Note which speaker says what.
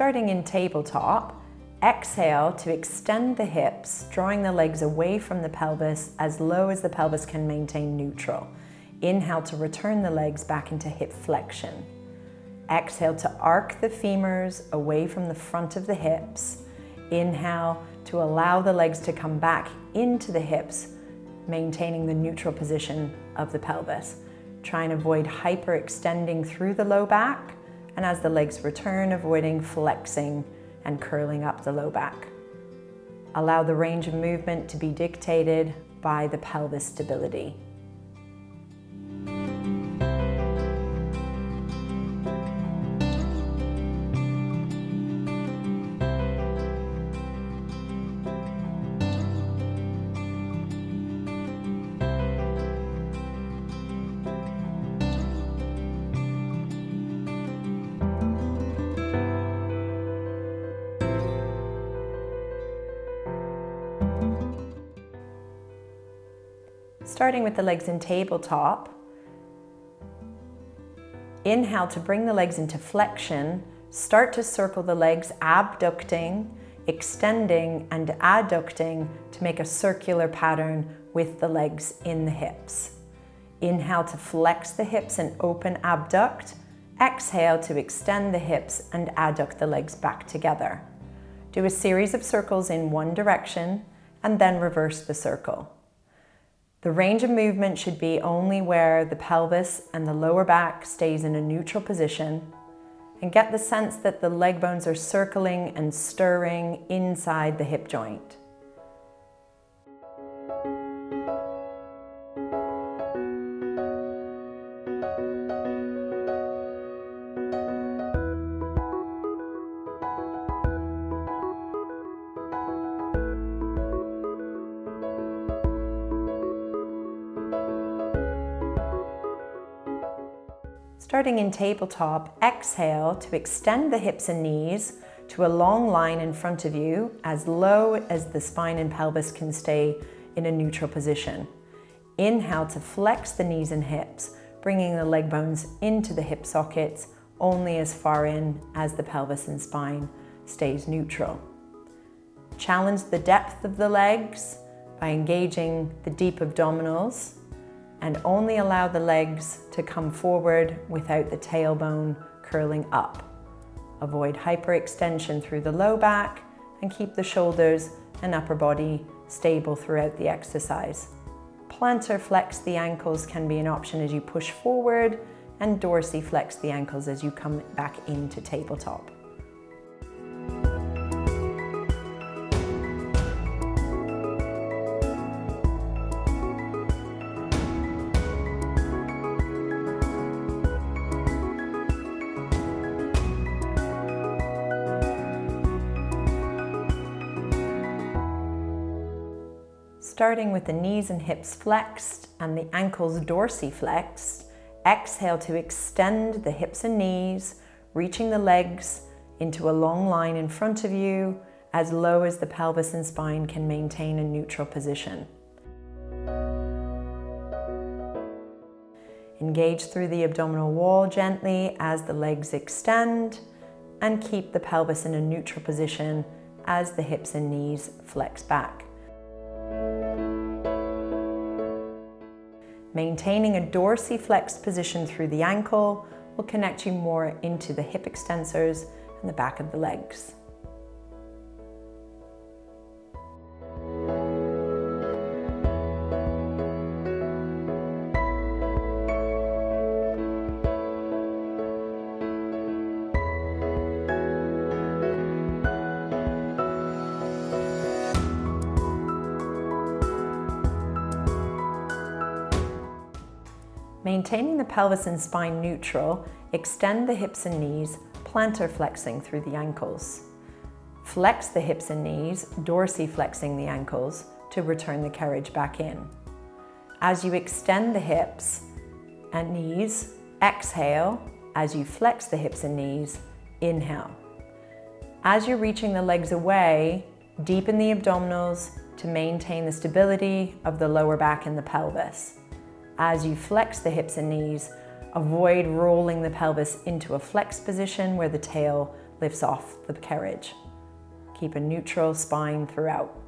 Speaker 1: Starting in tabletop, exhale to extend the hips, drawing the legs away from the pelvis as low as the pelvis can maintain neutral. Inhale to return the legs back into hip flexion. Exhale to arc the femurs away from the front of the hips. Inhale to allow the legs to come back into the hips, maintaining the neutral position of the pelvis. Try and avoid hyperextending through the low back, and as the legs return, avoiding flexing and curling up the low back. Allow the range of movement to be dictated by the pelvis stability. Starting with the legs in tabletop, inhale to bring the legs into flexion. Start to circle the legs, abducting, extending and adducting to make a circular pattern with the legs in the hips. Inhale to flex the hips and open abduct. Exhale to extend the hips and adduct the legs back together. Do a series of circles in one direction and then reverse the circle. The range of movement should be only where the pelvis and the lower back stays in a neutral position, and get the sense that the leg bones are circling and stirring inside the hip joint. Starting in tabletop, exhale to extend the hips and knees to a long line in front of you, as low as the spine and pelvis can stay in a neutral position. Inhale to flex the knees and hips, bringing the leg bones into the hip sockets only as far in as the pelvis and spine stays neutral. Challenge the depth of the legs by engaging the deep abdominals, and only allow the legs to come forward without the tailbone curling up. Avoid hyperextension through the low back and keep the shoulders and upper body stable throughout the exercise. Plantar flex the ankles can be an option as you push forward, and Dorsi flex the ankles as you come back into tabletop. Starting with the knees and hips flexed and the ankles dorsiflexed, exhale to extend the hips and knees, reaching the legs into a long line in front of you, as low as the pelvis and spine can maintain a neutral position. Engage through the abdominal wall gently as the legs extend, and keep the pelvis in a neutral position as the hips and knees flex back. Maintaining a dorsiflexed position through the ankle will connect you more into the hip extensors and the back of the legs. Maintaining the pelvis and spine neutral, extend the hips and knees, plantar flexing through the ankles. Flex the hips and knees, dorsiflexing the ankles to return the carriage back in. As you extend the hips and knees, exhale. As you flex the hips and knees, inhale. As you're reaching the legs away, deepen the abdominals to maintain the stability of the lower back and the pelvis. As you flex the hips and knees, avoid rolling the pelvis into a flexed position where the tail lifts off the carriage. Keep a neutral spine throughout.